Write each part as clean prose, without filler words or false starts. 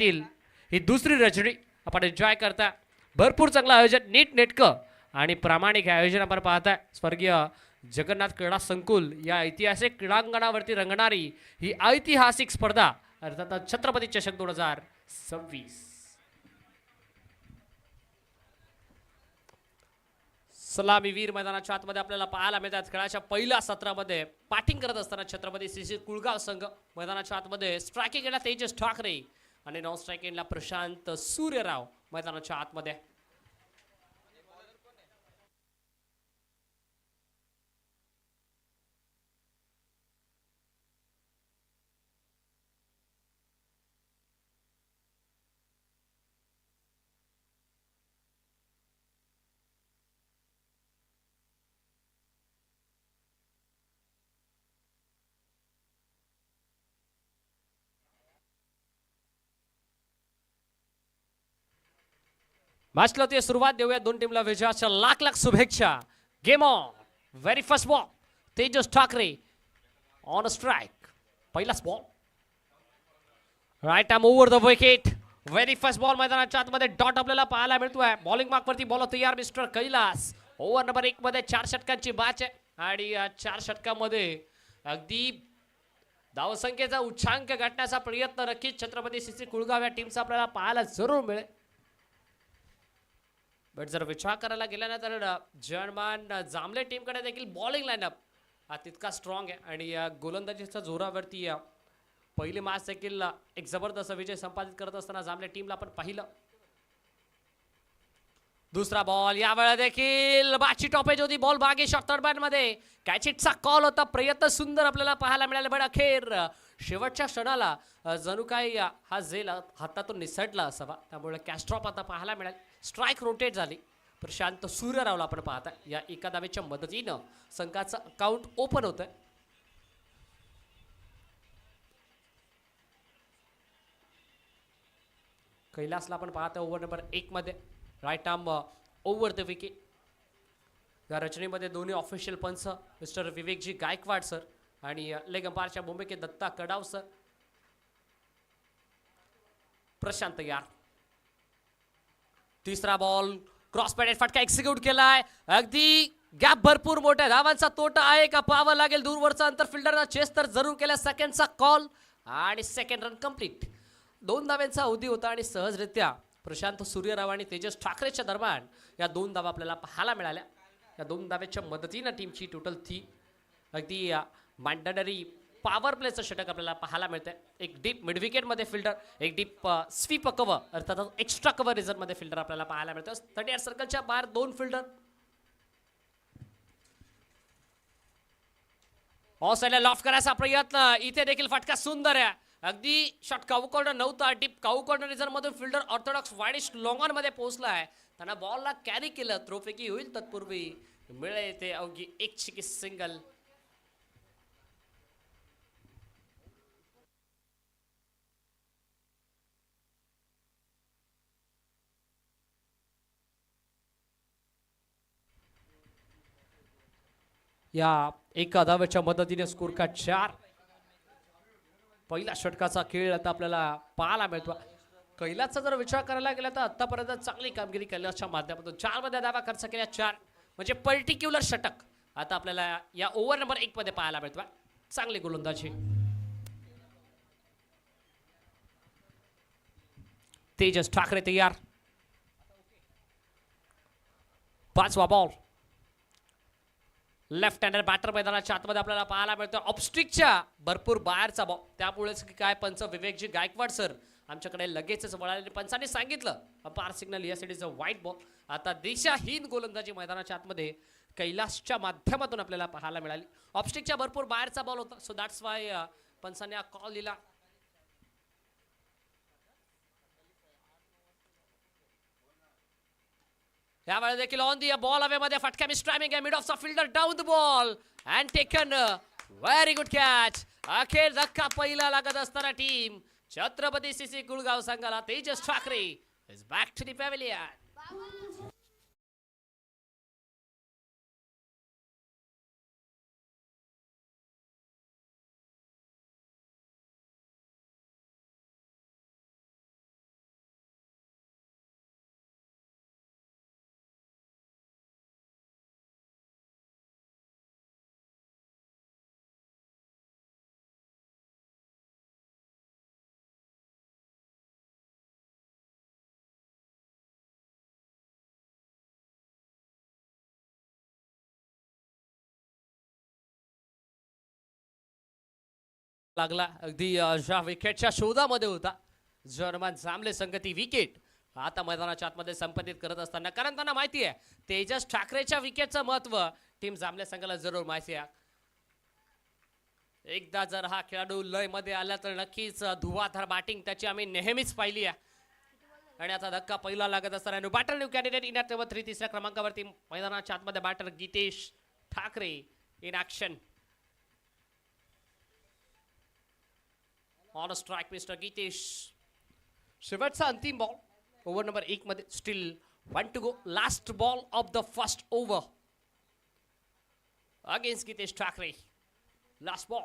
तील ही दुसरी रचनी आपण एन्जॉय करता. भरपूर चांगलं आयोजन, नीट नेटकं आणि प्रामाणिक आयोजन आपण पाहताय. स्वर्गीय जगन्नाथ क्रीडा संकुल या ऐतिहासिक क्रीडांगणावरती रंगणारी ही ऐतिहासिक स्पर्धा अर्थात छत्रपती चषक 2026. सलामीवीर मैदानाच्या आतमध्ये आपल्याला पाहायला मिळतात. खेळाच्या पहिल्या सत्रामध्ये बॅटिंग करत असताना छत्रपती सीसी कुळगाव संघ मैदानाच्या आतमध्ये स्ट्रायकिंगला तेजस ठाकरे आणि नॉन स्ट्रायकिंगला प्रशांत सूर्यराव मैदानाच्या आतमध्ये. मॅचला ते सुरुवात देऊया. दोन टीमला विजयाच्या लाख लाख शुभेच्छा. Game on. Very first ball Tejas Thackeray on strike. पहिलाच ball right arm over the wicket. Very first ball मैदानाच्या आतमध्ये डॉट आपल्याला पाहायला मिळतोय. बॉलिंग मार्क वरती बॉल तयार मिस्टर कैलास. ओव्हर नंबर 1 मध्ये 4 षटकांची बॅच आहे आणि या 4 षटकांमध्ये अगदी धावसंख्येचा उच्चांक गाठण्याचा प्रयत्न नक्कीच छत्रपती सीसी कुळगाव या टीमचा आपल्याला पाहायला जरूर मिळेल. बट जर विचार करायला गेला ना तर जर्मन जांभळे टीमकडे देखील बॉलिंग लाईनअप हा तितका स्ट्रॉंग आहे आणि या गोलंदाजीच्या जोरावरती पहिली मॅच देखील एक जबरदस्त विजय संपादित करत असताना जांभळे टीमला आपण पाहिलं. दुसरा बॉल यावेळेला देखील बाची टॉपेज होती. बॉल बागे शॉर्ट बॅट मध्ये कॅचिटचा कॉल होता. प्रयत्न सुंदर आपल्याला पाहायला मिळाले. पण अखेर शेवटच्या क्षणाला जणू काही हा झेल हातातून निसटला असावा. त्यामुळे कॅस्ट्रॉप आता पाहायला मिळाल. स्ट्राइक रोटेट झाली. प्रशांत सूर्यरावला आपण पाहता या एका धावेच्या मदतीनं संघाचं अकाउंट ओपन होतंय. कैलासला आपण पाहता ओव्हर नंबर 1 मध्ये right arm over the wicket. या रचनेमध्ये दोन्ही ऑफिशियल पंच मिस्टर विवेकजी गायकवाड सर आणि लेग अंपायरच्या भूमिकेत दत्ता कडाव सर. प्रशांत यार. तिसरा बॉल क्रॉस पॅडेड फटका एक्झिक्यूट केलाय. अगदी गॅप भरपूर मोठा धावांचा तोटा आहे का पाहावं लागेल. दूरवरचा अंतर फिल्डरचा चेस तर जरूर केला. सेकंडचा कॉल आणि सेकंड रन कंप्लीट. 2 धाव्यांचा अवधी होता आणि सहजरित्या प्रशांत सूर्यराव आणि तेजस ठाकरेच्या दरम्यान या 2 धावा आपल्याला पाहायला मिळाल्या. या 2 धाव्याच्या मदतीनं टीमची टोटल 3 अगदी मॅन्डेटरी पॉवर प्लेचं षटक आपल्याला पाहायला मिळतंय. एक डीप मिड विकेट मध्ये फिल्डर, एक डीप स्वीप कव्हर अर्थात एक्स्ट्रा कव्हर रिझन मध्ये फिल्डर आपल्याला पाहायला मिळतं. 38 सर्कलच्या बाहेर 2 फिल्डर. ऑफ साइडला लॉफ्ट करायचा प्रयत्न. इथे देखील फटका सुंदर आहे. अगदी शॉट काऊ कॉर्नर नव्हता. डीप काऊ कॉर्नर रिझन मधून fielder Orthodox widish long on मध्ये पोहोचलाय. त्यांना बॉलला कॅरी केलं. थ्रोफेकी होईल तत्पूर्वी मिळेल ते अवघी एक चिकी सिंगल. या एका धावेच्या मदतीने स्कोर का 4. पहिला षटकाचा खेळ आता आपल्याला पाहायला मिळतो. कैलासचा जर विचार करायला गेला तर आतापर्यंत चांगली कामगिरी कैलासच्या माध्यमातून 4 मध्ये धावा खर्च केल्या. 4 म्हणजे पर्टिक्युलर षटक आता आपल्याला या ओव्हर नंबर 1 मध्ये पाहायला मिळतो. चांगली गोलंदाजी. तेजस ठाकरे तयार. 5वा बॉल. लेफ्ट हँडर बॅटर मैदानाच्या आतमध्ये आपल्याला पाहायला मिळतो. ऑफस्टिकच्या भरपूर बाहेरचा बॉल. त्यामुळेच काय पंच विवेकजी गायकवाड सर आमच्याकडे लगेचच वळाले. पंचांनी सांगितलं अपार सिग्नल यासाठीचा व्हाईट बॉल. आता दिशाहीन गोलंदाजी मैदानाच्या आतमध्ये कैलासच्या माध्यमातून आपल्याला पाहायला मिळाली. ऑफस्टिकच्या भरपूर बाहेरचा बॉल होता. सो दॅट्स वाय पंचांनी हा कॉल दिला. यावेळेस देखील ऑन दी बॉल हवेमध्ये फटका मिस टायमिंग आहे. मिड ऑफ चा fielder down the ball and taken. Very good catch. अखेर धक्का पहिला लागत असताना टीम छत्रपती सीसी कुळगाव संघाला Tejas Thackeray is back to the pavilion. लागला अगदी ज्या विकेटच्या शोधामध्ये होता जर्मन जांभले संघ ती विकेट आता मैदानाच्या आतमध्ये संपादित करत असताना, कारण त्यांना माहिती आहे तेजस ठाकरेच्या विकेटचं महत्व टीम जांभले संघाला जरूर माहिती आहे. एकदा जर हा खेळाडू लय मध्ये आला तर नक्कीच धुवाधार बॅटिंग त्याची आम्ही नेहमीच पाहिली आहे. आणि आता धक्का पहिला लागत असताना batter new candidate in at number 3 तिसऱ्या क्रमांकावरती मैदानाच्या आतमध्ये batter Gitesh Thackeray in action. On strike mister Gitesh. शेवटचा अंतिम बॉल ओव्हर नंबर 1 मध्ये. Still 1 to go. Last ball of the first over against Gitesh Thackeray. Last ball.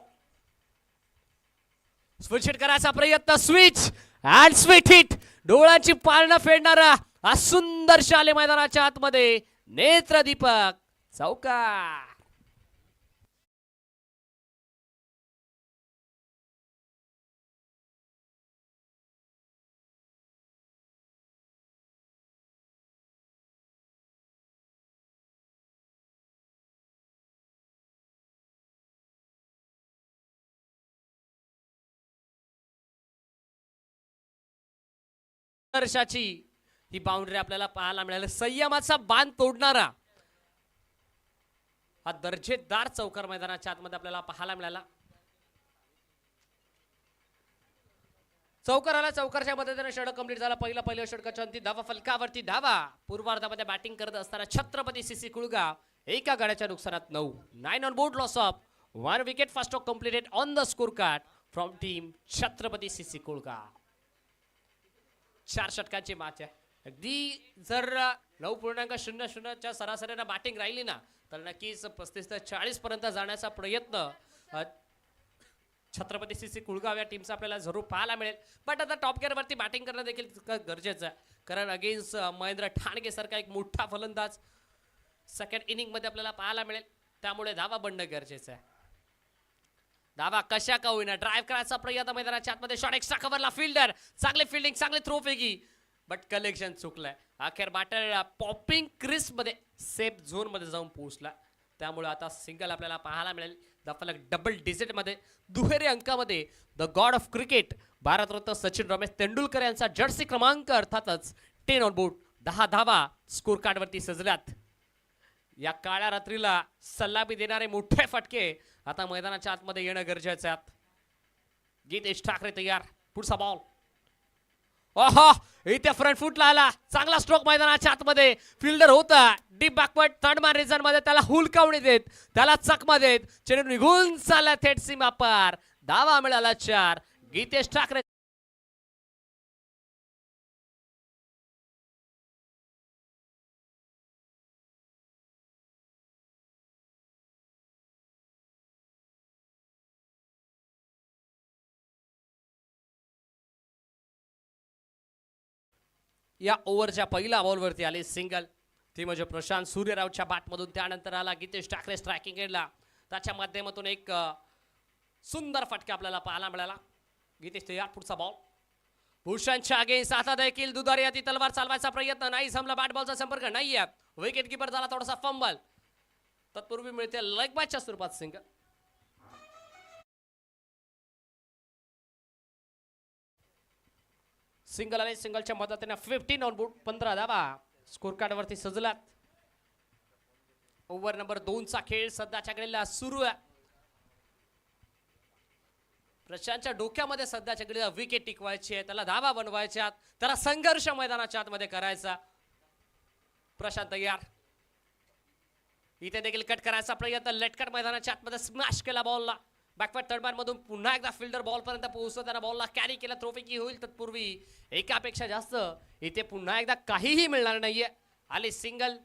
Switch hit करायचा प्रयत्न. Switch and sweet hit. डोळ्यांची पारणं फेडणारा हा सुंदर शाले मैदानाच्या आतमध्ये नेत्रदीपक चौकार. वर्षाची ही बाउंड्री आपल्याला पाहायला मिळाली. संयमाचा बांध तोडणारा हा दर्जेदार चौकार मैदानाच्या आतमध्ये आपल्याला पाहायला मिळाला. चौकार आला. चौकारच्या मदतीने षटक कंप्लीट झाला. पहिल्या षटकाच्या अंती धावा फलकावरती धावा. पूर्वार्धामध्ये बॅटिंग करत असताना छत्रपती सीसी कुळगाव एका गड्याच्या नुकसानात 9 on board. Loss of 1 wicket. First stroke completed on the score card from team Chhatrapati CC Kulgaon. 4 षटकांची मॅच आहे. अगदी जर 9.00च्या सरासरीनं बॅटिंग राहिली ना तर नक्कीच 35 ते 40 पर्यंत जाण्याचा प्रयत्न छत्रपती सीसी कुळगाव या टीमचा आपल्याला जरूर पाहायला मिळेल. बट आता टॉप गेअरवरती बॅटिंग करणं देखील तितकं गरजेचं आहे, कारण अगेन्स्ट महेंद्र ठाणगे सारखा एक मोठा फलंदाज सेकंड इनिंग मध्ये आपल्याला पाहायला मिळेल. त्यामुळे धावा बनणं गरजेचं आहे. धावा कशा का होईना ड्राइव्ह करायचा प्रयत्न मैदानाच्या आतमध्ये. शॉट एक्स्ट्रा कव्हरला. फिल्डर चांगले फिल्डिंग, चांगले थ्रो फेकी, बट कलेक्शन चुकलंय. अखेर बॅटर पॉपिंग क्रिस मध्ये सेफ झोन मध्ये जाऊन पोहोचला. त्यामुळे आता सिंगल आपल्याला पाहायला मिळेल. फलक डबल डिजिट मध्ये दुहेरी अंकामध्ये the god of cricket Bharat Ratna Sachin Ramesh Tendulkar यांचा जर्सी क्रमांक अर्थातच 10 ऑन बोर्ड. 10 धावा स्कोर कार्ड वरती सजल्यात. या काळ्या रात्रीला सल्लामी देणारे मोठे फटके आता मैदानाच्या आतमध्ये येणं गरजेचं आहे. गीतेश ठाकरे तयार. पुढचा बॉल. ओहो, इथे फ्रंट फुटला आला. चांगला स्ट्रोक मैदानाच्या आतमध्ये. फिल्डर होता डीप बॅकवर्ड थर्ड मान रिजन मध्ये. त्याला हुलकावणी देत, त्याला चकमा देत चेंडू निघून चालला थेट सीमा पार. धावा मिळाला 4. गीतेश ठाकरे या ओव्हरच्या पहिल्या बॉलवरती आले सिंगल. ती म्हणजे प्रशांत सूर्यरावच्या बॅटमधून. त्यानंतर आला गीतेश ठाकरे स्ट्रायकिंग एंडला. त्याच्या माध्यमातून एक सुंदर फटका आपल्याला पाहायला मिळाला. गीतेश तयार. पुढचा बॉल. भूषणच्या अगेन्स्ट आता देखील दुधारी हाती तलवार चालवायचा प्रयत्न नाही जमला. बॅट बॉलचा संपर्क नाहीये. विकेट किपर झाला थोडासा फंबल. तत्पूर्वी मिळते लेग बॅचच्या स्वरूपात सिंगल. सिंगल आणि सिंगलच्या मदतीने 15 ऑन बोर्ड. 15 धावा स्कोर कार्ड वरती सजलात. ओव्हर नंबर 2 चा खेळ सध्याच्या घडीला सुरू आहे. प्रशांतच्या डोक्यामध्ये सध्याच्या घडीला विकेट टिकवायची आहे, त्याला धावा बनवायच्या, त्याला संघर्ष मैदानाच्या आतमध्ये करायचा. प्रशांत तयार. इथे देखील कट करायचा प्रयत्न. लेटकट मैदानाच्या आतमध्ये स्मॅश केला बॉलला. बॅकवर्ड थर्ड मॅन मधून पुन्हा एकदा फिल्डर बॉल पर्यंत पोहोचतो. त्याला बॉलला कॅरी केला. थ्रोफेकी होईल. तत्पूर्वी एकापेक्षा जास्त इथे पुन्हा एकदा काहीही मिळणार नाहीये. आले सिंगल.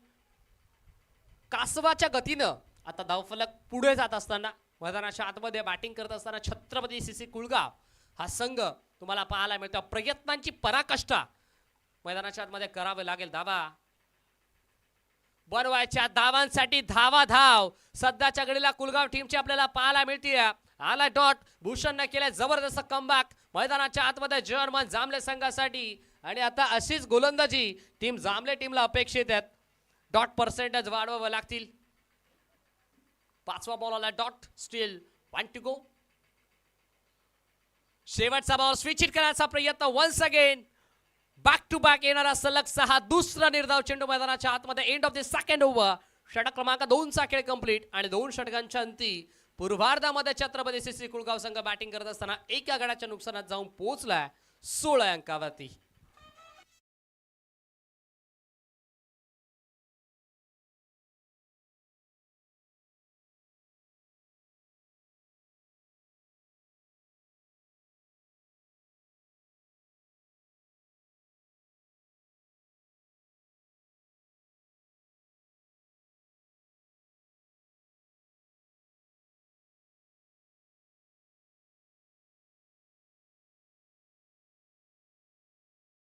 कासवाच्या गतीनं आता धावफलक पुढे जात असताना मैदानाच्या आतमध्ये बॅटिंग करत असताना छत्रपती सीसी कुळगाव हा संघ तुम्हाला पाहायला मिळतो. प्रयत्नांची पराकाष्ठा मैदानाच्या आतमध्ये करावे लागेल. धावा बनवायच्या. धावांसाठी धावा धाव सध्याच्या घडीला कुलगाव टीमची आपल्याला पाहायला मिळते. आला डॉट. भूषणने केले जबरदस्त कमबॅक मैदानाच्या आतमध्ये जर्मन जांभले संघासाठी. आणि आता अशीच गोलंदाजी टीम जांभले टीमला अपेक्षित आहेत. डॉट पर्सेंटेज वाढवावे लागतील. 5वा बॉल आला डॉट. Still 1 to go. शेवटचा बॉल स्विच हिट करण्याचा प्रयत्न once again. Back to back येणारा सलग 6 दुसरा निर्धाव चेंडू मैदानाच्या आतमध्ये. End of the second over. षटक क्रमांक 2 चा खेळ कंप्लीट आणि 2 षटकांच्या अंती पूर्वार्धामध्ये छत्रपती सीसी कुळगाव संघ बॅटिंग करत असताना एका गडाच्या नुकसानात जाऊन पोहोचलाय 16 अंकावरती.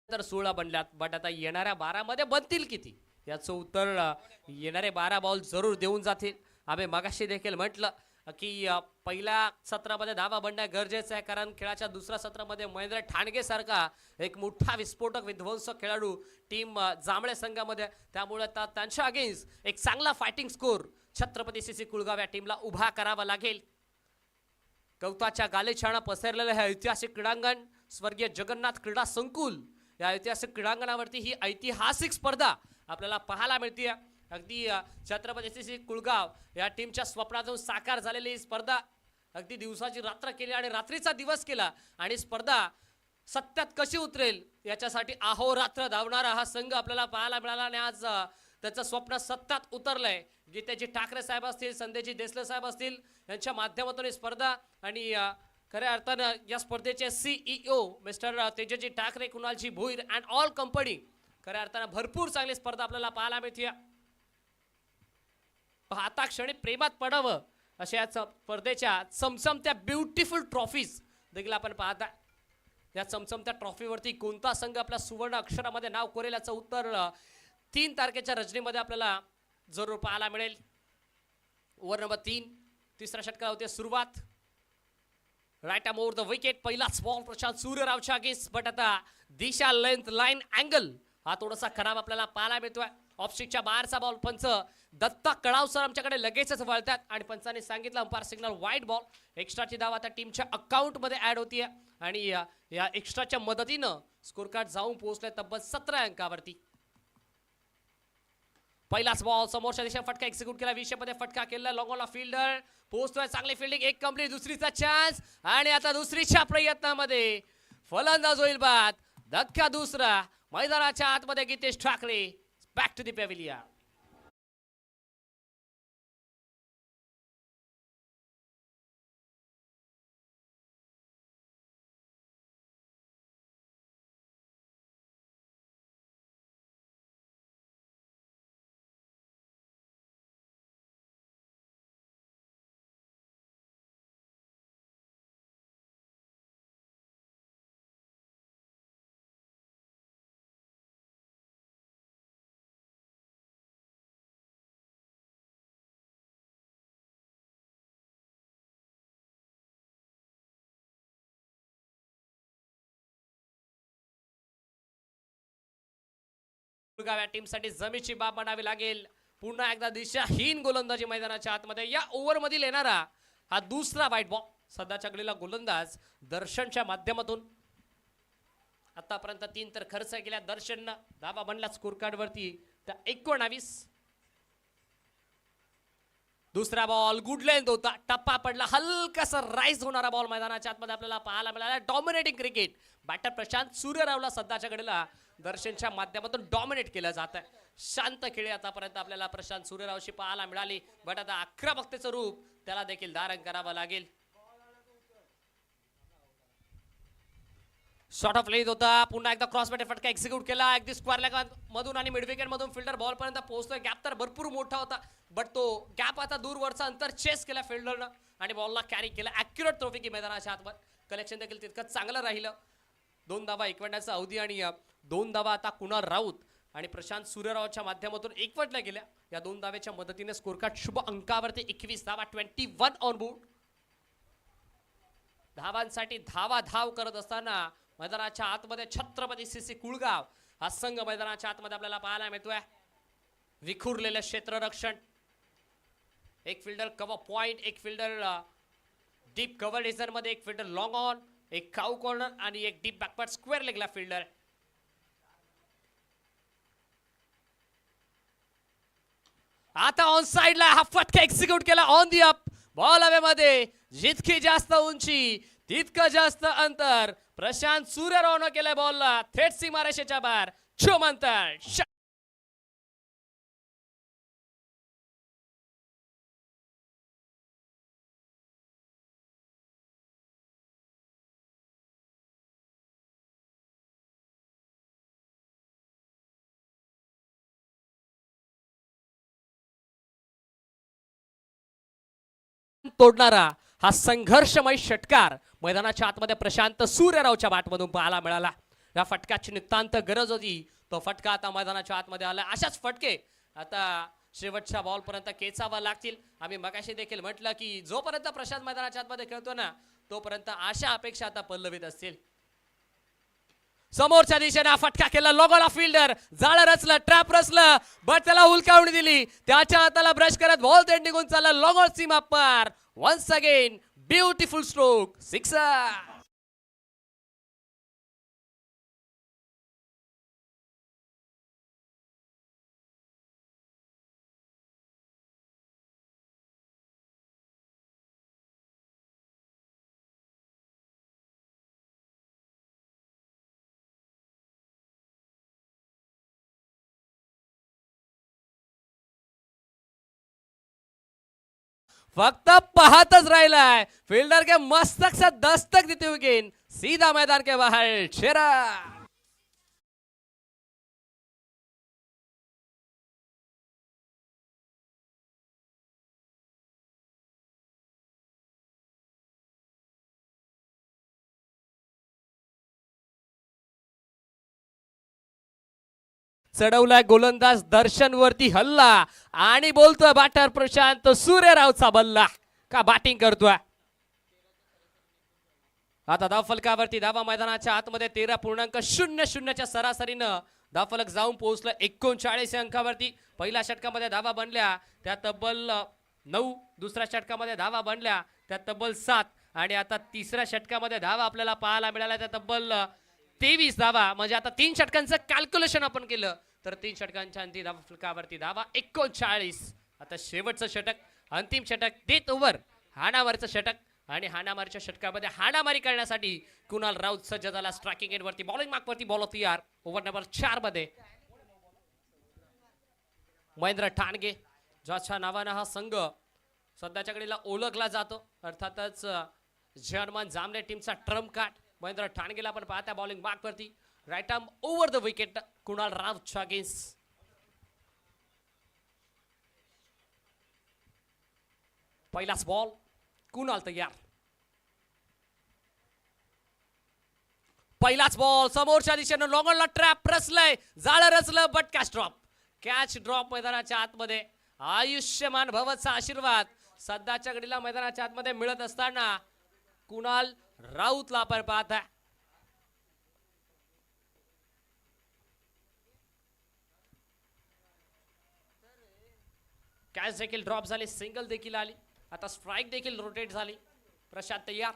तर 16 बनल्यात, बट आता येणाऱ्या 12 मध्ये बनतील किती याचं उत्तर येणारे 12 बॉल जरूर देऊन जातील. आम्ही मगाशी देखील म्हटलं की पहिल्या सत्रामध्ये धावा बनणं गरजेचं आहे, कारण खेळाच्या दुसऱ्या सत्रामध्ये महेंद्र ठाणगे सारखा एक मोठा विस्फोटक विध्वंसक खेळाडू टीम जांभळे संघामध्ये, त्यामुळे त्यांच्या अगेन्स्ट एक चांगला fighting score Chhatrapati CC Kulgaon या टीमला उभा करावा लागेल. कवताच्या गालेछाना पसरलेलं हे ऐतिहासिक क्रीडांगण स्वर्गीय जगन्नाथ क्रीडा संकुल या ऐतिहासिक क्रीडांगणावरती ही ऐतिहासिक स्पर्धा आपल्याला पाहायला मिळते. अगदी छत्रपती सीसी कुळगाव या टीमच्या स्वप्नातून साकार झालेली ही स्पर्धा अगदी दिवसाची रात्र केली आणि रात्रीचा दिवस केला आणि स्पर्धा सत्यात कशी उतरेल याच्यासाठी अहोरात्र धावणारा हा संघ आपल्याला पाहायला मिळाला आणि आज त्याचं स्वप्न सत्यात उतरलंय. गीतेजी ठाकरे साहेब असतील, संदेजी देसले साहेब असतील यांच्या माध्यमातून ही स्पर्धा आणि खऱ्या अर्थानं या स्पर्धेचे CEO mister Tejji Thackeray, Kunalji Bhoir and all company खऱ्या अर्थानं भरपूर चांगली स्पर्धा आपल्याला पाहायला मिळते. पाहता क्षणी प्रेमात पडावं अशा या स्पर्धेच्या चमचमत्या ब्युटिफुल ट्रॉफीज देखील आपण पाहता. या चमचमत्या ट्रॉफीवरती कोणता संघ आपल्या सुवर्ण अक्षरामध्ये नाव कोरेल याचं उत्तर 3 तारखेच्या रजनीमध्ये आपल्याला जरूर पाहायला मिळेल. ओव्हर नंबर 3 तिसऱ्या षटकाला होते सुरुवात. Right arm over the wicket. पहिलाच बॉल प्रशांत सूर्यरावच्या अगेन्स्ट, बट आता दिशा लेंथ लाईन अँगल हा थोडासा खराब आपल्याला पाहायला मिळतोय. ऑफस्टिकच्या बाहेरचा बॉल. पंच दत्ता कळावसर आमच्याकडे लगेचच वळतात आणि पंचाने सांगितलं अंपायर सिग्नल वाईट बॉल. एक्स्ट्राची धाव आता टीमच्या अकाउंटमध्ये ऍड होतीये आणि या एक्स्ट्राच्या मदतीनं स्कोर कार्ड जाऊन पोहोचले तब्बल 17 अंकावरती. पहिलाच बॉल समोरच्या दिशेने फटका एक्झिक्यूट केला. 20 मध्ये फटका केला. लॉंग ऑन फील्डर पोहोचतोय. चांगली फिल्डिंग. एक कंप्लीट. दुसरीचा चान्स आणि आता दुसरीच्या प्रयत्नामध्ये फलंदाज होईल बाद. धक्का दुसरा. मैदानाच्या आतमध्ये Gitesh Thackeray back to the pavilion. या टीमसाठी जमीची बाब म्हणावी लागेल. पुन्हा एकदा दिशाहीन गोलंदाजी मैदानाच्या आतमध्ये. या ओव्हर मधील येणारा हा दुसरा वाईट बॉल. सध्याच्या घडीला गोलंदाज दर्शनच्या माध्यमातून आतापर्यंत 3 तर खर्च केल्या दर्शननं. धावा बनला स्कोर कार्ड वरती त्या 19. दुसरा बॉल गुड लेंथ होता. टप्पा पडला. हलकासा राईज होणारा बॉल मैदानाच्या आतमध्ये आपल्याला पाहायला मिळाला. Dominating cricket. बॅटर प्रशांत सूर्यरावला सध्याच्या घडीला दर्शनच्या माध्यमातून डॉमिनेट केलं जात आहे. शांत खेळी आतापर्यंत आपल्याला प्रशांत सूर्यरावशी पाहायला मिळाली, बट आता आक्रमकतेचं रूप त्याला देखील धारण करावं लागेल. शॉर्ट ऑफ लेंथ होता. पुन्हा एकदा क्रॉस बॅट फटका एक्झिक्यूट केला. अगदी स्क्वेअर लेग मधून आणि मिड विकेट मधून फिल्डर बॉल पर्यंत पोहोचतोय. गॅप तर भरपूर मोठा होता, बट तो गॅप आता दूरवरचा अंतर चेस केला फिल्डरनं आणि बॉलला कॅरी केला. ॲक्युरेट थ्रो की मैदानाच्या आतमध्ये. कलेक्शन देखील तितकं चांगलं राहिलं. 2 धावा एकवटण्याचा अवधी आणि 2 धावा आता कुणाल राऊत आणि प्रशांत सूर्यरावच्या माध्यमातून एकवटल्या गेल्या. या 2 धावेच्या मदतीने स्कोर कार्ड शुभ अंकावरती 21 धावा. 21 ऑन बोर्ड. धावांसाठी धाव करत असताना मैदानाच्या आतमध्ये छत्रपती सीसी कुळगाव हा संघ मैदानाच्या आतमध्ये आपल्याला पाहायला मिळतोय. विखुरलेलं क्षेत्ररक्षण. एक फिल्डर कव्हर पॉइंट, एक फिल्डर डीप कव्हर डिझाइन मध्ये, एक फिल्डर लॉंग ऑन एक काऊ कॉर्नर आणि एक डीप बॅकवर्ड स्क्वेअर लेगला फिल्डर. आता ऑन साइडला हा फटका एक्झिक्यूट केला ऑन दी अप. बॉल हवेमध्ये, जितकी जास्त उंची तितकं जास्त अंतर. प्रशांत सूर्यरावनं केलंय बॉलला थेट सीमारेषेच्या बाहेर. चोमंतर तोडणारा हा संघर्षमय षटकार मैदानाच्या आतमध्ये प्रशांत सूर्यरावच्या बॅटमधून पाहायला मिळाला. या फटक्याची नितांत गरज होती. तो फटका आता मैदानाच्या आतमध्ये आला. अशाच फटके आता शेवटच्या बॉल पर्यंत खेचावा लागतील. आम्ही मगाशी देखील म्हटलं की जोपर्यंत प्रशांत मैदानाच्या आतमध्ये खेळतो ना तोपर्यंत अशा अपेक्षा आता पल्लवित असतील. समोरच्या दिशेने फटका केला लोगोला फिल्डर. जाळं रचलं, ट्रॅप रचलं, बट त्याला उलकावणी दिली. त्याच्या हाताला ब्रश करत बॉल थेट निघून चालला लोगो सीमा पार. Once again beautiful stroke, sixer. फक्त पाहतच राहिलाय. फील्डर के मस्तक से दस्तक देते हुए गेंद सीधा मैदान के बाहर. चेरा चढवलाय गोलंदाज दर्शन वरती हल्ला आणि बोलतोय बॅटर प्रशांत सूर्यरावचा बल्ला का बॅटिंग करतोय. आता धावफलकावरती धावा मैदानाच्या आतमध्ये 13.00च्या सरासरीनं धावफलक जाऊन पोहोचलं 39 अंकावरती. पहिल्या षटकामध्ये धावा बनल्या त्या तब्बल 9, दुसऱ्या षटकामध्ये धावा बनल्या त्या तब्बल 7 आणि आता तिसऱ्या षटकामध्ये धावा आपल्याला पाहायला मिळाल्या त्या तब्बल 23 धावा. म्हणजे आता 3 षटकांचं कॅल्क्युलेशन आपण केलं तर 3 षटकांच्या अंतिम धावफलकावरती धावा 39. आता शेवटचं षटक, अंतिम षटक, डेथ ओव्हर, हाणामारीचं षटक आणि हाणामारीच्या षटकामध्ये हाणामारी करण्यासाठी कुणाल राऊत सज्ज झाला. स्ट्रायकिंग एंडवरती, बॉलिंग मार्कवरती बॉल तयार. ओव्हर नंबर 4 मध्ये महेंद्र ठाणगे ज्याच्या नावानं हा संघ सध्याच्या घडीला ओळखला जातो. अर्थातच जर्मन जामने टीमचा ट्रम्प कार्ड महेंद्र ठाणगेला पण पाहता बॉलिंग मार्कवरती. Right arm over the wicket Kunal राऊतच्या अगेन्स्ट. पहिलाच बॉल, कुणाल तयार. पहिलाच बॉल समोरच्या दिशेनं लॉंगॉनला ट्रॅप रचलंय, जाळं रचलं, but catch drop. Catch drop मैदानाच्या आतमध्ये. आयुष्यमान भवचा आशीर्वाद सध्याच्या घडीला मैदानाच्या आतमध्ये मिळत असताना कुणाल राऊतला आपण पाहता. कॅच देखील ड्रॉप झाली, सिंगल देखील आली. आता स्ट्राइक देखील रोटेट झाली. प्रशांत तयार.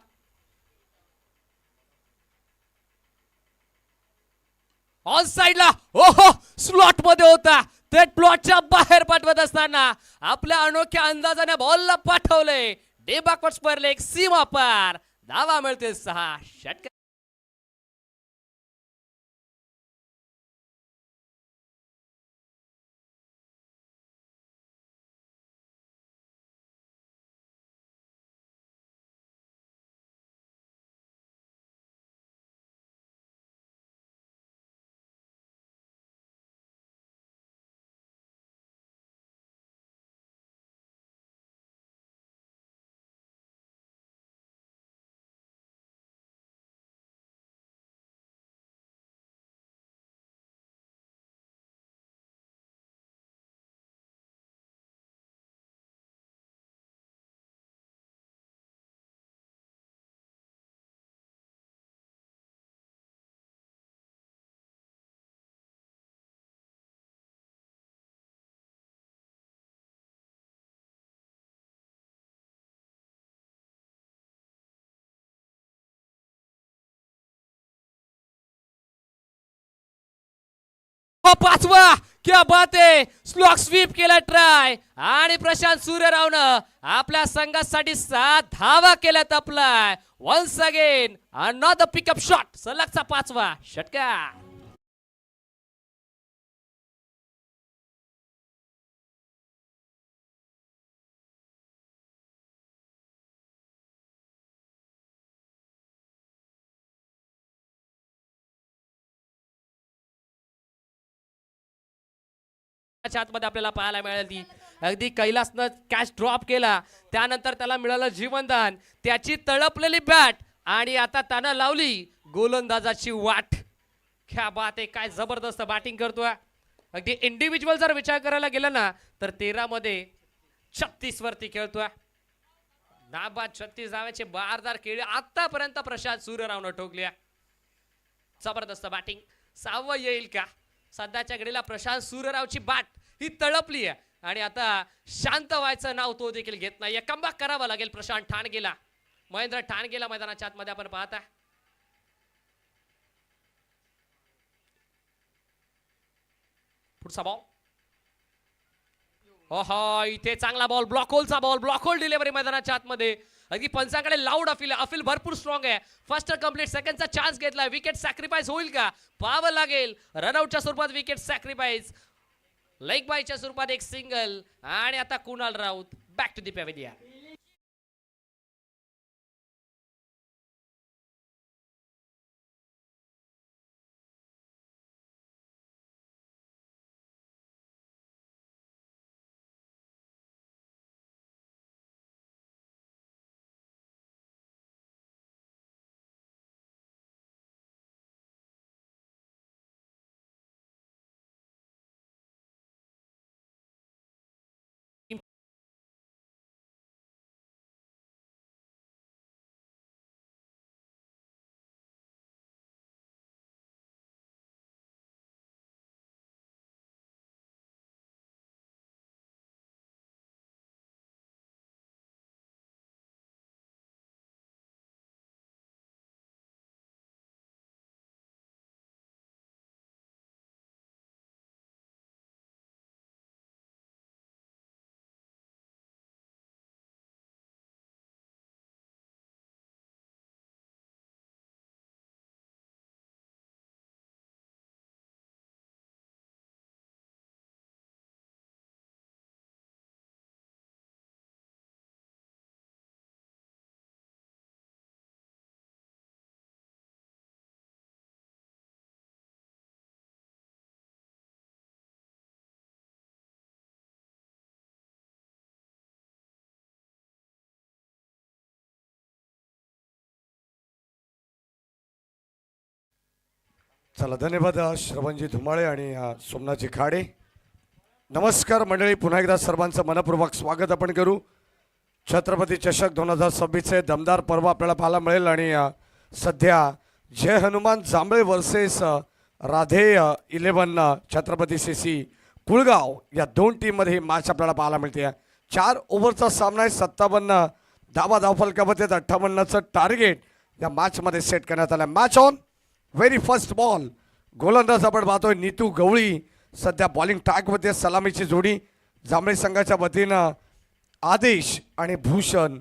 ऑन साइडला, ओहो, स्लॉट मध्ये होता. ते प्लॉटच्या बाहेर पाठवत असताना आपल्या अनोख्या अंदाजाने बॉलला पाठवले. डे बॅकवर्ड स्क्वेअर लेग सीमा पार. धावा मिळते 6. षटक पाचवा. क्या बात आहे. स्लॉक स्वीप केला ट्राय आणि प्रशांत सूर्यरावनं आपल्या संघासाठी 7 धावा केल्यात. आपला once again another pickup shot. सलगचा 5वा षटकार. आतमध्ये आपल्याला पाहायला मिळेल ती अगदी कैलासनं कॅच ड्रॉप केला, त्यानंतर त्याला मिळालं जीवनदान, त्याची तळपलेली बॅट आणि आता त्यानं लावली गोलंदाजाची वाट. क्या बात आहे. काय जबरदस्त बॅटिंग करतोय. अगदी इंडिव्हिज्युअल जर विचार करायला गेला ना तर 13 मध्ये 36 वरती खेळतोय. नाबाद 36 धाव्याचे बारदार केळी आतापर्यंत प्रशांत सूर्यरावनं ठोकल्या. जबरदस्त बॅटिंग. 6वं येईल का. सध्याच्या घडीला प्रशांत सूर्यरावची बॅट ही तळपली आहे आणि आता शांत व्हायचं नाव तो देखील घेत नाही. कमबॅक करावा लागेल प्रशांत ठाणगेला. महेंद्र ठाणगेला मैदानाच्या आतमध्ये आपण पाहता. पुढचा बॉल. ओहो, इथे चांगला बॉल. ब्लॉक होलचा बॉल. ब्लॉक होल डिलिव्हरी मैदानाच्या आतमध्ये. अगदी पंचांकडे लाऊड अफील भरपूर स्ट्रॉंग आहे. First complete. सेकंडचा चान्स घेतला. विकेट सॅक्रिफाईस होईल का. पाहावं लागेल. रनआउटच्या स्वरूपात विकेट सॅक्रिफाईस. लेग बायच्या स्वरूपात एक सिंगल आणि आता Kunal Raut back to the pavilion. चला धन्यवाद श्रवणजी धुमाळे आणि सोमनाथजी खाडे. नमस्कार मंडळी. पुन्हा एकदा सर्वांचं मनपूर्वक स्वागत आपण करू. छत्रपती चषक 2026चे दमदार पर्व आपल्याला पाहायला मिळेल आणि सध्या जय हनुमान जांभळे वर्सेस राधेय 11 छत्रपती सीसी कुळगाव या 2 टीममध्ये ही मॅच आपल्याला पाहायला मिळते. 4 ओव्हरचा सामना आहे. 57 धावफलकामध्ये 58चं टार्गेट या मॅचमध्ये सेट करण्यात आलं. Match on. Very first ball. गोलंदाज आपण पाहतोय नीतू गवळी सध्या बॉलिंग टॅगमध्ये. सलामीची जोडी जांभळे संघाच्या वतीनं आदेश आणि भूषण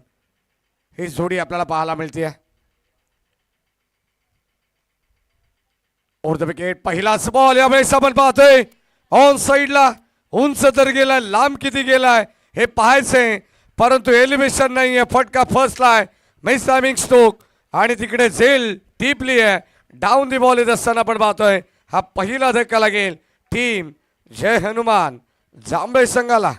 ही जोडी आपल्याला पाहायला मिळते. Over the wicket. पहिलाच बॉल यावेळेस आपण पाहतोय ऑन साईडला. उंच तर गेलाय, लांब किती गेलाय हे पाहायचंय, परंतु एलिव्हेशन नाहीये. फटका फसलाय. मिस टायमिंग स्ट्रोक आणि तिकडे झेल टिपली आहे. डाऊन दी बॉल येत असताना आपण पाहतोय हा पहिला धक्का लागेल टीम जय हनुमान जांभळे संघाला.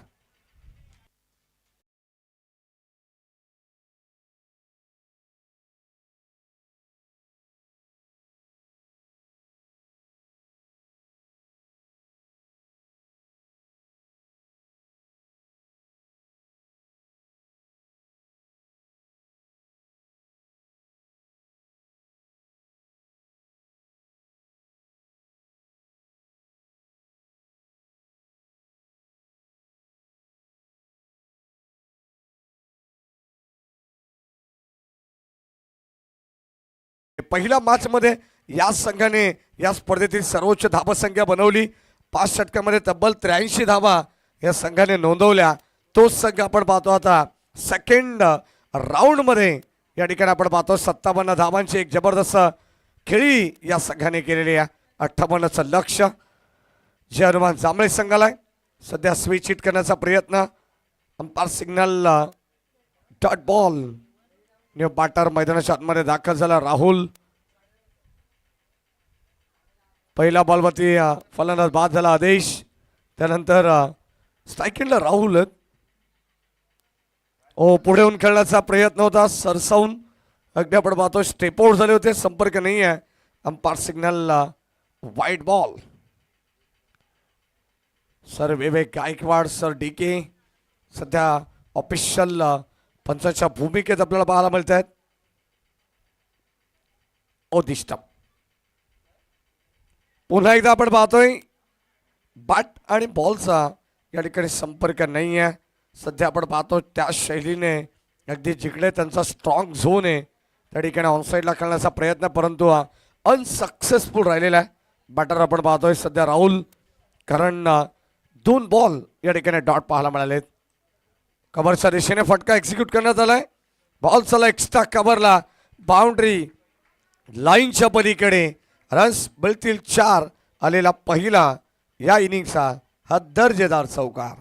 पहिल्या मॅच मध्ये या संघाने या स्पर्धेतील सर्वोच्च धावसंख्या बनवली 5 षटकामध्ये तब्बल 83 धावा या संघाने नोंदवल्या. तोच संघ आपण पाहतो आता सेकंड राऊंड मध्ये. या ठिकाणी आपण पाहतो 57 धावांची एक जबरदस्त खेळी या संघाने केलेली आहे. 58चं लक्ष जे हनुमान जांभळे संघाला आहे. सध्या स्विच हिट करण्याचा प्रयत्न. Umpire signal dot ball. New batter मैदानाच्या आतमध्ये दाखल झाला राहुल. पहिला बॉलवरती फलंदाज बाद झाला आदेश. त्यानंतर स्ट्राईकिंगला राहुल. पुढे येऊन खेळण्याचा प्रयत्न होता सरसावून. अगदी आपण पाहतो स्टेप आउट झाले होते. संपर्क नाही आहे. अंपायर सिग्नल वाईट बॉल. सर विवेक गायकवाड सर डी के सध्या ऑफिशियल पंचाच्या भूमिकेत आपल्याला पाहायला मिळत आहेत. डिस्टर्ब. पुन्हा एकदा आपण पाहतोय बॅट आणि बॉलचा या ठिकाणी संपर्क नाही आहे. सध्या आपण पाहतो त्या शैलीने अगदी जिकडे त्यांचा स्ट्रॉंग झोन आहे त्या ठिकाणी ऑनसाईडला खेळण्याचा प्रयत्न, परंतु अनसक्सेसफुल राहिलेला आहे. बॅटर आपण पाहतोय सध्या राहुल. कारण 2 बॉल या ठिकाणी डॉट पाहायला मिळालेत. कव्हरच्या दिशेने फटका एक्झिक्यूट करण्यात आलाय. बॉल चला एक्स्ट्रा कव्हरला. बाउंड्री लाईनच्या पलीकडे रन्स मिळतील 4. आलेला पहिला या इनिंगचा हा दर्जेदार चौकार.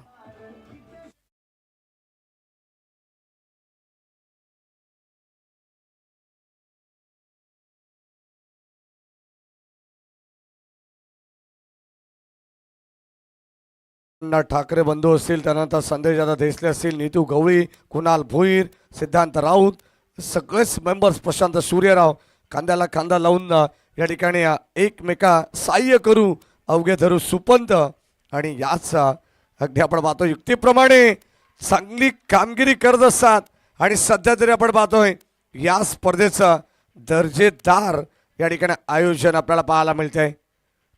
ठाकरे बंधू असतील, त्यानंतर संदेश दादा देसले असतील, नीतू गवळी, कुणाल भोईर, सिद्धांत राऊत, सगळेच मेंबर्स, प्रशांत सूर्यराव खांद्याला खांदा लावून या ठिकाणी एकमेका सहाय्य करू अवघे धरू सुपंत. आणि याच अगदी आपण पाहतो युक्तीप्रमाणे चांगली कामगिरी करत असतात. आणि सध्या तरी आपण पाहतोय या स्पर्धेचं दर्जेदार या ठिकाणी आयोजन आपल्याला पाहायला मिळतंय.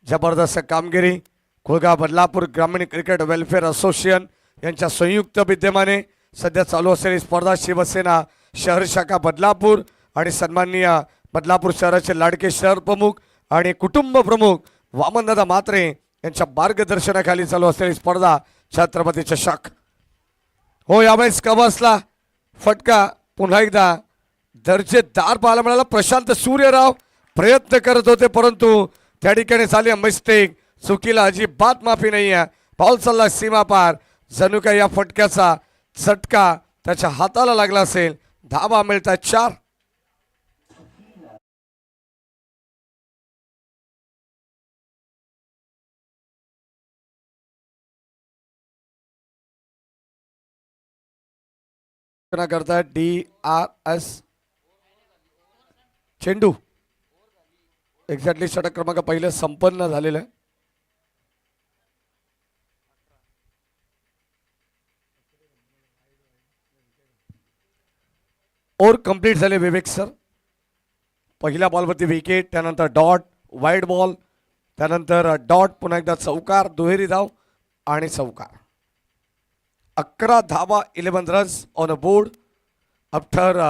जबरदस्त कामगिरी. कुळगाव बदलापूर ग्रामीण क्रिकेट वेलफेअर असोसिएशन यांच्या संयुक्त विद्यमाने सध्या चालू असलेली स्पर्धा शिवसेना शहर शाखा बदलापूर आणि सन्माननीय बदलापूर शहराचे लाडके शहर प्रमुख आणि कुटुंब प्रमुख वामनदादा म्हात्रे यांच्या मार्गदर्शनाखाली चालू असलेली स्पर्धा छत्रपती चषक. यावेळेस कव्हर्सला फटका पुन्हा एकदा दर्जेदार पाहायला मिळाला. प्रशांत सूर्यराव प्रयत्न करत होते, परंतु त्या ठिकाणी झाली मिस्टेक. चुकीला अजिबात माफी नाही आहे. बॉल चालला सीमा पार. जणू काय या फटक्याचा झटका त्याच्या हाताला लागला असेल. धावा मिळतात 4. करताय DRS चेंडू. एक्झॅक्टली षटक क्रमांक पहिले संपन्न झालेलं आहे. ओव्हर कंप्लीट झाले विवेक सर. पहिल्या बॉलवरती विकेट, त्यानंतर डॉट, वाईड बॉल, त्यानंतर डॉट, पुन्हा एकदा चौकार, दुहेरी धाव आणि चौकार. 11 धावा, 11 runs on a board after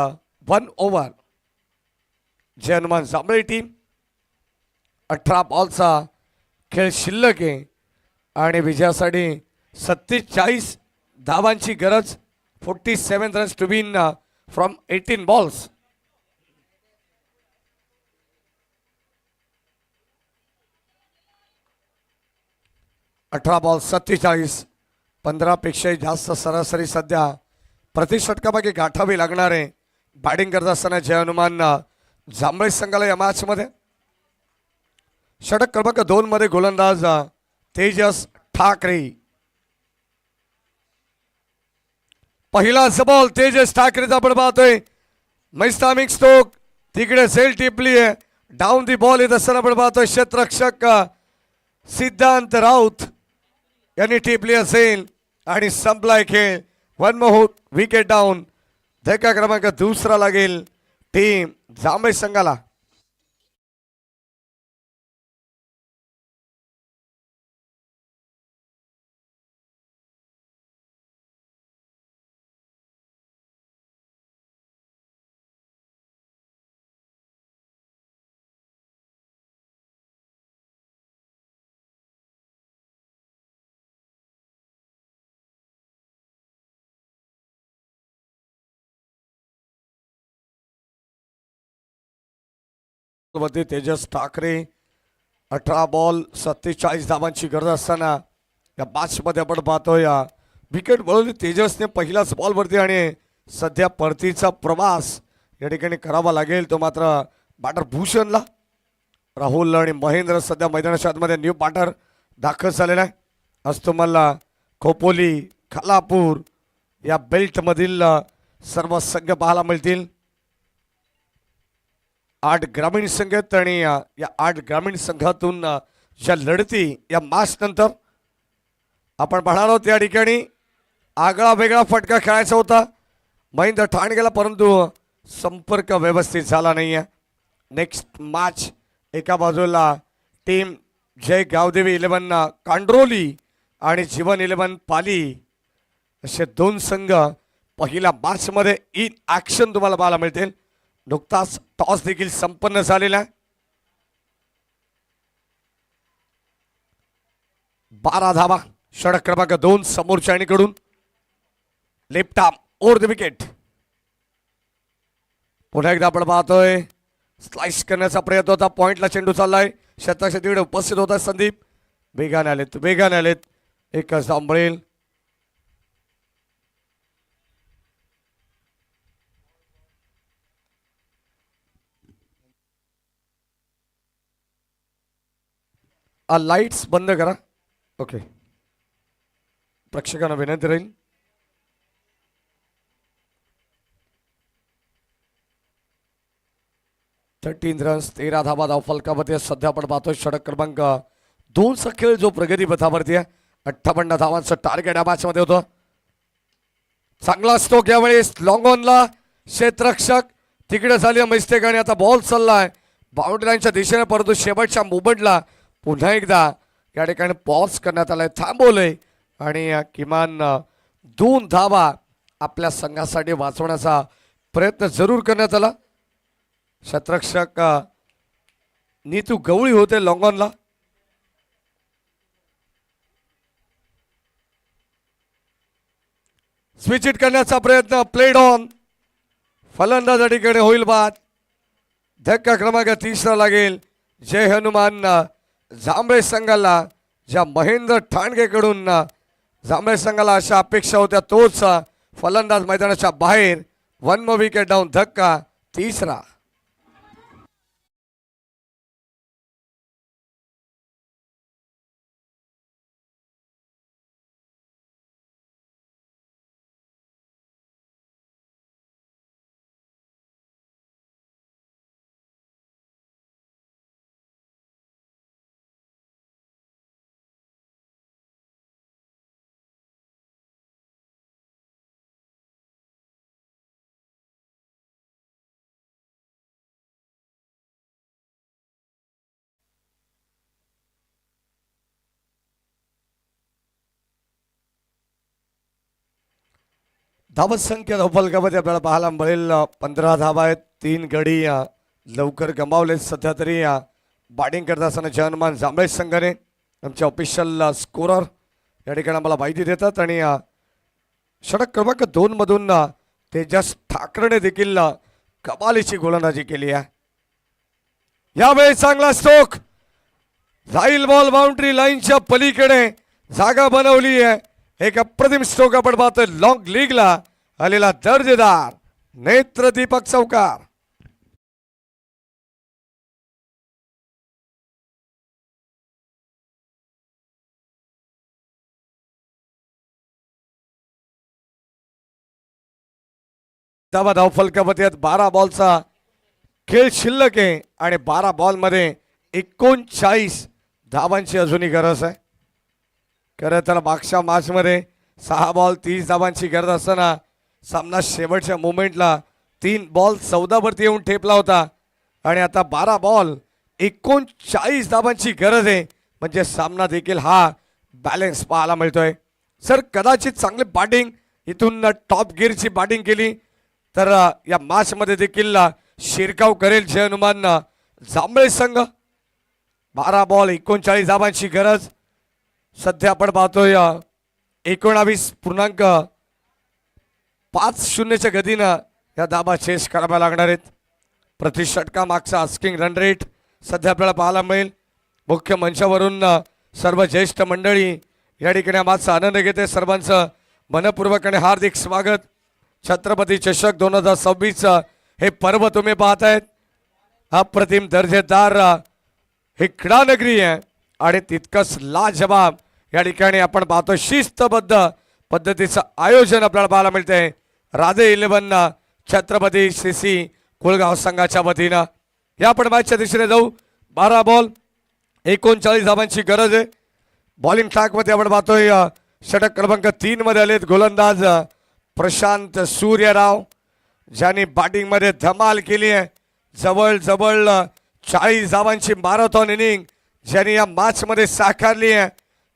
1 over. जे हनुमान जांभळे टीम 18 बॉलचा खेळ शिल्लक आहे आणि विजयासाठी 47 धावांची गरज. 47 runs to win from 18 balls. अठरा बॉल 47, 15 पेक्षाही जास्त सरासरी सध्या प्रतिषटकामागे गाठावी लागणार आहे. बॅटिंग करत असताना जय हनुमान जांभळे संघाला या मॅच मध्ये. षटक क्रमांक 2 मध्ये गोलंदाज तेजस ठाकरे. पहिला बॉल तेजस ठाकरेचा आपण पाहतोय. मैस्तामिक स्टोक तिकडे झेल टिपली आहे. डाऊन दी बॉल येत असताना आपण पाहतोय क्षेत्ररक्षक सिद्धांत राऊत यांनी टिपली असेल आणि संपलाय खेळ. 1 मोर विकेट डाऊन. धक्का क्रमांक 2 लागेल टीम जांभळे संघाला. वरती तेजस ठाकरे 18 बॉल 47 धावांची गरज असताना या मॅचमध्ये आपण पाहतोय विकेट वळवली तेजसने पहिल्याच बॉलवरती आणि सध्या परतीचा प्रवास या ठिकाणी करावा लागेल तो मात्र बॅटर भूषणला. राहुल आणि महेंद्र सध्या मैदानाच्या आतमध्ये न्यू बॅटर दाखल झालेला आहे. अस्तुमल्ला खोपोली खालापूर या बेल्टमधील सर्व संघ पाहायला मिळतील. 8 ग्रामीण संघ आहेत आणि या 8 ग्रामीण संघातून ज्या लढती या मॅच नंतर आपण पाहणार आहोत या ठिकाणी आगळा वेगळा फटका खेळायचा होता महेंद्र ठाणगेला, परंतु संपर्क व्यवस्थित झाला नाही आहे. नेक्स्ट मॅच एका बाजूला टीम जय गावदेवी 11 कांड्रोली आणि जीवन 11 पाली असे 2 संघ पहिल्या मॅचमध्ये इन ॲक्शन तुम्हाला पाहायला मिळतील. नुकताच टॉस देखील संपन्न झालेला आहे. 12 धावा षटक क्रमांक 2 समोरच्या कडून left arm over the wicket. पुन्हा एकदा आपण पाहतोय स्लाइस करण्याचा प्रयत्न होता. पॉइंटला चेंडू चाललाय. शतकाच्या तिकडे उपस्थित होता संदीप. वेगाने आलेत एकच धाव मिळेल. लाईट्स बंद करा. ओके, प्रेक्षकांना विनंती राहील. रन्स 13 धावा धावफलकामध्ये सध्या आपण पाहतोय. षटक क्रमांक 2 चा खेळ जो प्रगती पथावरती आहे. 58 धावांचं टार्गेट या मॅच मध्ये होतं. चांगला स्ट्रोक यावेळेस लॉंग ऑनला क्षेत्ररक्षक तिकडे झाली मिस्टेक आणि आता बॉल चाललाय बाउंड्री लाईनच्या दिशेने, परंतु शेवटच्या मुवमेंटला पुन्हा एकदा या ठिकाणी पॉज करण्यात आलाय, थांबवलंय आणि किमान 2 धावा आपल्या संघासाठी वाचवण्याचा प्रयत्न जरूर करण्यात आला. क्षेत्ररक्षक नीतू गवळी होते लॉंग ऑनला. स्विच इट करण्याचा प्रयत्न प्लेड ऑन. फलंदाज या ठिकाणी होईल बाद. धक्का क्रमांक 3 लागेल जय हनुमान जांभळे संघाला. ज्या महेंद्र ठाणगेकडून जांभळे संघाला अशा अपेक्षा होत्या तोच फलंदाज मैदानाच्या बाहेर. 1 more विकेट डाऊन. धक्का 3. धावसंख्या धावफलकामध्ये आपल्याला पाहायला मिळेल 15 धावा आहेत. 3 गडी लवकर गमावले. सध्या तरी बॅटिंग करत असताना जय हनुमान जांभळे संघाने आमचे ऑफिशियल स्कोरर या ठिकाणी आम्हाला माहिती देतात आणि षटक क्रमांक 2 मधून तेजस ठाकरेने देखील कमालीची गोलंदाजी केली आहे. यावेळी चांगला स्ट्रोक राहील बॉल बाउंड्री लाईनच्या पलीकडे जागा बनवली आहे. एक अप्रतिम स्ट्रोक आपण पाहतोय. लॉंग लीगला आलेला दर्जेदार नेत्र दीपक चौकार. धावफलकामध्ये 12 बॉलचा खेळ शिल्लक आहे आणि 12 बॉलमध्ये 39 धावांची अजूनही गरज आहे. खरं तर मागच्या मॅचमध्ये 6 बॉल 30 धावांची गरज असताना सामना शेवटच्या मोमेंटला 3 बॉल 14 वरती येऊन ठेपला होता आणि आता 12 बॉल 39 धावांची गरज आहे. म्हणजे सामना देखील हा बॅलन्स पाहायला मिळतोय. सर कदाचित चांगली बॅटिंग इथून टॉप गिअरची बॅटिंग केली तर या मॅचमध्ये देखील शिरकाव करेल जय हनुमान जांभळे संघ. 12 बॉल 39 धावांची गरज. सध्या आपण पाहतोय 19.50च्या गतीनं या धाबा चेस कराव्या लागणार आहेत. प्रति षटका मागचा आस्किंग रन रेट सध्या आपल्याला पाहायला मिळेल. मुख्य मंचावरून सर्व ज्येष्ठ मंडळी या ठिकाणी आम्हाला आनंद घेते. सर्वांचं मनपूर्वक आणि हार्दिक स्वागत. छत्रपती चषक 2026 हे पर्व तुम्ही पाहतायत. अप्रतिम दर्जेदार हे क्रीडा नगरी आहे आणि तितकंच लाजवाब या ठिकाणी आपण पाहतो. शिस्तबद्ध पद्धतीचं आयोजन आपल्याला पाहायला मिळते. राधे 11 छत्रपती CC कुळगाव संघाच्या वतीनं या आपण मॅचच्या दिशेने जाऊ. 12 बॉल 39 धावांची गरज आहे. बॉलिंग ट्रॅकमध्ये आपण पाहतोय षटक क्रमांक 3 मध्ये आलेत गोलंदाज प्रशांत सूर्यराव, ज्यांनी बॅटिंग मध्ये धमाल केली आहे. जवळ 40 धावांची मॅरेथॉन इनिंग ज्यांनी या मॅच मध्ये साकारली आहे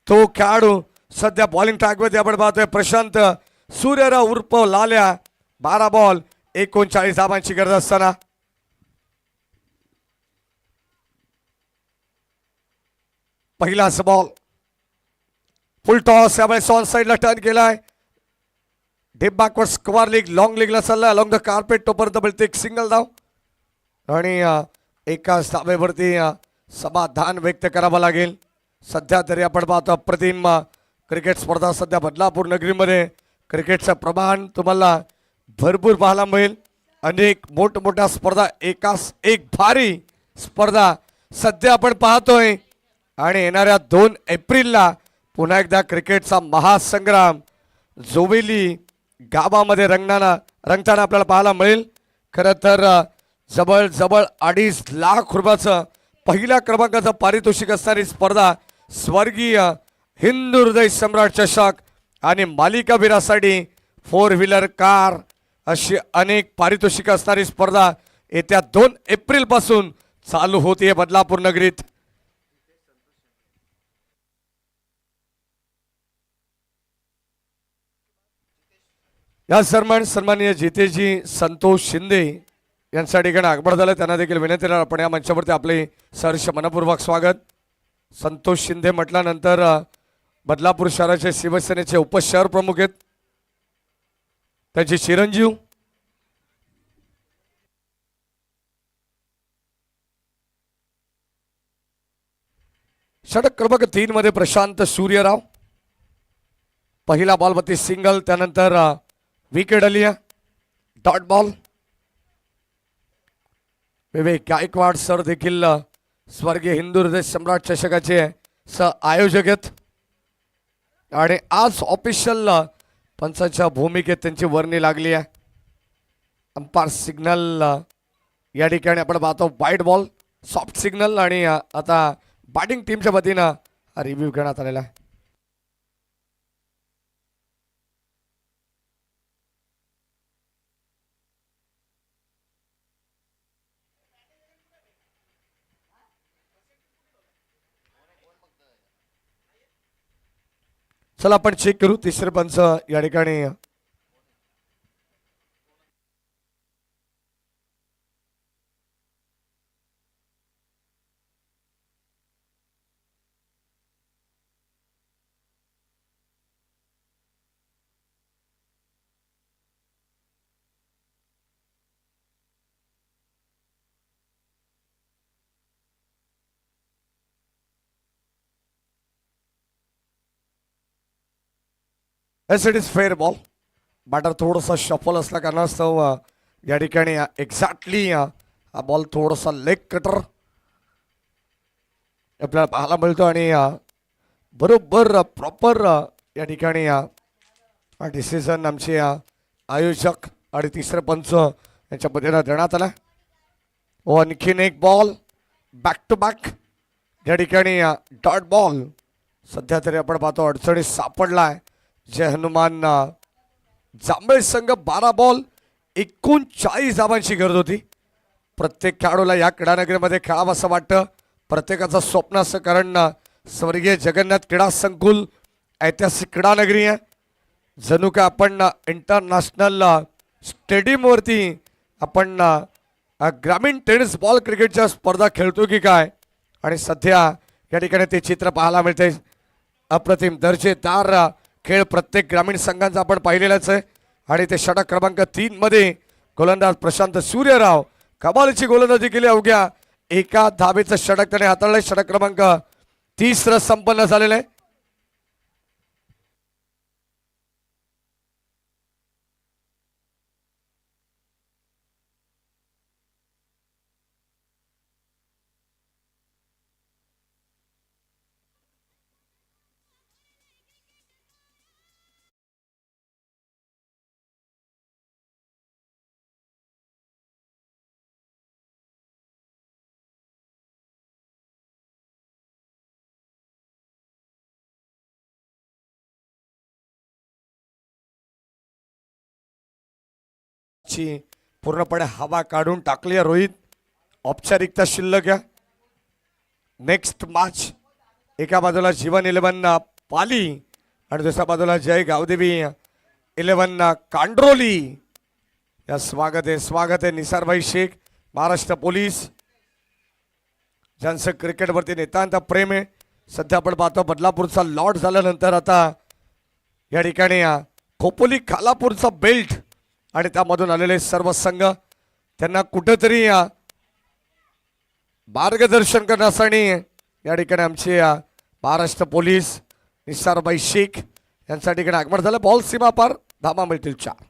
तो खेळाडू सध्या बॉलिंग ट्रॅकमध्ये आपण पाहतोय प्रशांत सूर्यराव उर्फ लाल्या. 12 बॉल 39 धावांची गरज असताना पहिलाच बॉल फुल टॉस यावेळेस ऑन साइडला टर्न केलाय. Deep backward square leg long लीगला चाललाय. अलॉंग द कार्पेट तोपर्यंत मिळते एक सिंगल धाव आणि एकाच धावेवरती समाधान व्यक्त करावं लागेल. सध्या तरी आपण पाहतो अप्रतिम क्रिकेट स्पर्धा सध्या बदलापूर नगरीमध्ये क्रिकेटचं प्रमाण तुम्हाला भरपूर पाहायला मिळेल. अनेक मोठमोठ्या स्पर्धा एकास एक भारी स्पर्धा सध्या आपण पाहतोय आणि येणाऱ्या 2 एप्रिलला पुन्हा एकदा क्रिकेटचा महासंग्राम जोवेली गावामध्ये रंगताना आपल्याला पाहायला मिळेल. खरं तर जवळ 2.5 लाख रुपयाचं पहिल्या क्रमांकाचं पारितोषिक असणारी स्पर्धा स्वर्गीय हिंदू हृदय सम्राट चषक आणि मालिकावीरासाठी 4 व्हीलर कार अशी अनेक पारितोषिक असणारी स्पर्धा येत्या 2 एप्रिल पासून चालू होतीये बदलापूर नगरीत. या सन्माननीय जितेशजी संतोष शिंदे यांच्या ठिकाणी आगमन झालं. त्यांना देखील विनंती आपण या मंचावरती आपले सहर्ष मनपूर्वक स्वागत. संतोष शिंदे म्हटल्यानंतर बदलापूर शहराचे शिवसेनेचे उपशहर प्रमुख आहेत. त्यांचे चिरंजीव षटक क्रमांक 3 मध्ये प्रशांत सूर्यराव. पहिला बॉलवरती सिंगल, त्यानंतर विकेट आली आहे. Dot ball. Vivek Gaikwad sir देखील स्वर्गीय हिंदू हृदय सम्राट चषकाचे सह आयोजक आहेत आणि आज ऑफिशियल पंचाच्या भूमिकेत त्यांची वर्णी लागली आहे. अंपायर सिग्नल या ठिकाणी आपण पाहतो वाईट बॉल सॉफ्ट सिग्नल आणि आता बॅटिंग टीमच्या वतीनं रिव्ह्यू घेण्यात आलेला आहे. चला आपण चेक करू. तिसरे पंच या ठिकाणी as it is fair ball. Batter थोडासा शफल असल्या कारणास्तव या ठिकाणी एक्झॅक्टली हा बॉल थोडासा लेग कटर आपल्याला पाहायला मिळतो आणि बरोबर प्रॉपर या ठिकाणी डिसिजन आमचे आयोजक आणि तिसरे पंच यांच्या पद्धतीनं देण्यात आला. व आणखीन एक बॉल बॅक टू बॅक या ठिकाणी डॉट बॉल. सध्या तरी आपण पाहतो अडचणीत सापडलाय जय हनुमान जांभळे संघ. 12 बॉल 39 धावांची गरज होती. प्रत्येक खेळाडूला या क्रीडानगरीमध्ये खेळावं असं वाटतं. प्रत्येकाचं स्वप्न असं, कारण स्वर्गीय जगन्नाथ क्रीडा संकुल ऐतिहासिक क्रीडानगरी आहे. जणू का आपण इंटरनॅशनल स्टेडियमवरती आपण ग्रामीण टेनिस बॉल क्रिकेटच्या स्पर्धा खेळतो की काय. आणि सध्या या ठिकाणी ते चित्र पाहायला मिळते. अप्रतिम दर्जेदार खेळ प्रत्येक ग्रामीण संघांचा आपण पाहिलेलाच आहे. आणि ते षटक क्रमांक 3 मध्ये गोलंदाज प्रशांत सूर्यराव कमालीची गोलंदाजी केली. अवघ्या एका धावेचं षटक त्याने हाताळलंय. षटक क्रमांक 30 संपन्न झालेलं आहे. ची पूर्णपणे हवा काढून टाकली आहे रोहित. औपचारिकता शिल्लक आहे. नेक्स्ट मॅच एका बाजूला जीवन 11 पाली आणि दुसऱ्या बाजूला जय गावदेवी 11 कांड्रोली. या स्वागत आहे निसारभाई शेख, महाराष्ट्र पोलीस, ज्यांचं क्रिकेटवरती नितांत प्रेम आहे. सध्या आपण पाहतो बदलापूरचा लॉर्ड झाल्यानंतर आता या ठिकाणी खोपोली खालापूरचा बेल्ट आणि त्यामधून आलेले सर्व संघ त्यांना कुठेतरी मार्गदर्शन करण्यासाठी या ठिकाणी आमचे महाराष्ट्र पोलीस निसारबाई शेख यांच्या ठिकाणी आगमन झालं. बॉल सीमा पार, धामा मिळतील 4.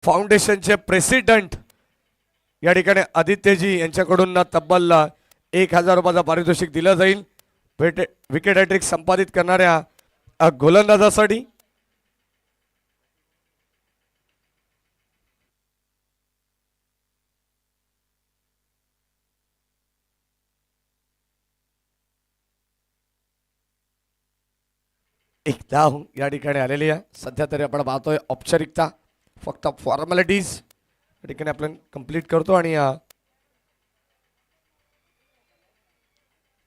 फाउंडेशनचे प्रेसिडेंट या ठिकाणी आदित्यजी यांच्याकडून तब्बल 1000 रुपयाचं पारितोषिक दिलं जाईल विकेट हॅट्रिक संपादित करणाऱ्या गोलंदाजासाठी. एक धाव या ठिकाणी आलेली आहे. सध्या तरी आपण पाहतोय औपचारिकता, फक्त फॉर्मॅलिटीज या ठिकाणी आपण कंप्लीट करतो. आणि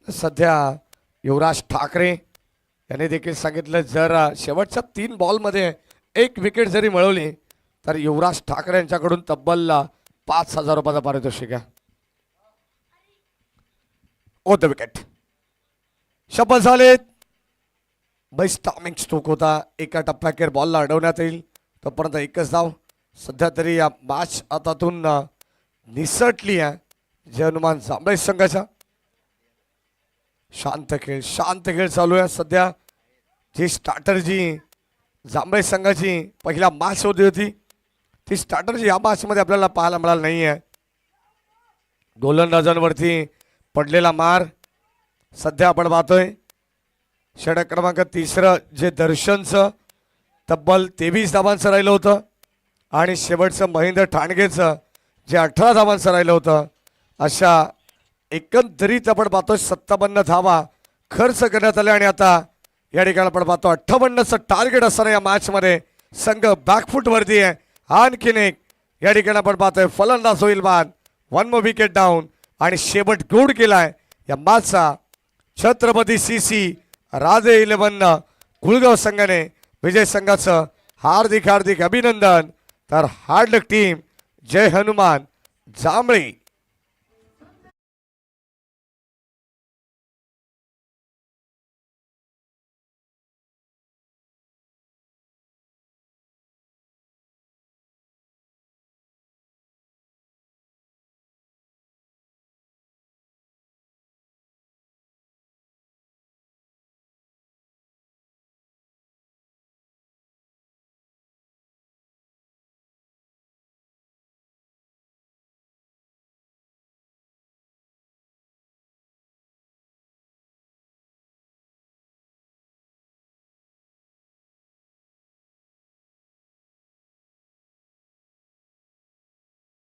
सध्या युवराज ठाकरे यांनी देखील सांगितलं जर शेवटच्या 3 बॉलमध्ये 1 विकेट जरी मिळवली तर युवराज ठाकरे यांच्याकडून तब्बल 5000 रुपयाचा पारितोषिक आहे. ओ द विकेट शपथ झालेत. बेस्ट टायमिंग स्ट्रोक होता. एका टप्प्याखेर बॉलला अडवण्यात येईल तोपर्यंत एकच धाव. सध्या तरी या मॅच आतातून निसटली आहे जय हनुमान जांभळे संघाचा. शांत खेळ चालू आहे. सध्या जी स्ट्रॅटर्जी जांभळे संघाची पहिला मॅच होती ती स्ट्रॅटर्जी या मॅचमध्ये आपल्याला पाहायला मिळाली नाही आहे. गोलंदाजांवरती पडलेला मार सध्या आपण पाहतोय. षटक क्रमांक 3 जे दर्शनचं तब्बल 23 धावांचं राहिलं होतं आणि शेवटचं महेंद्र ठाणगेचं जे 18 धावांचं राहिलं होतं. अशा एकंदरीत आपण पाहतो 57 धावा खर्च करण्यात आल्या. आणि आता या ठिकाणी आपण पाहतो 58चं टार्गेट असणाऱ्या या मॅचमध्ये संघ बॅकफूटवरती आहे. आणखीन एक या ठिकाणी आपण पाहतोय फलंदाज होईल बाद. 1 मोर विकेट डाऊन आणि शेवट गोड केलाय या मॅचचा छत्रपती सीसी राजे 11 कुळगाव संघाने. विजय संघाचं हार्दिक अभिनंदन. तर हार्ड लक टीम जय हनुमान जांभळे.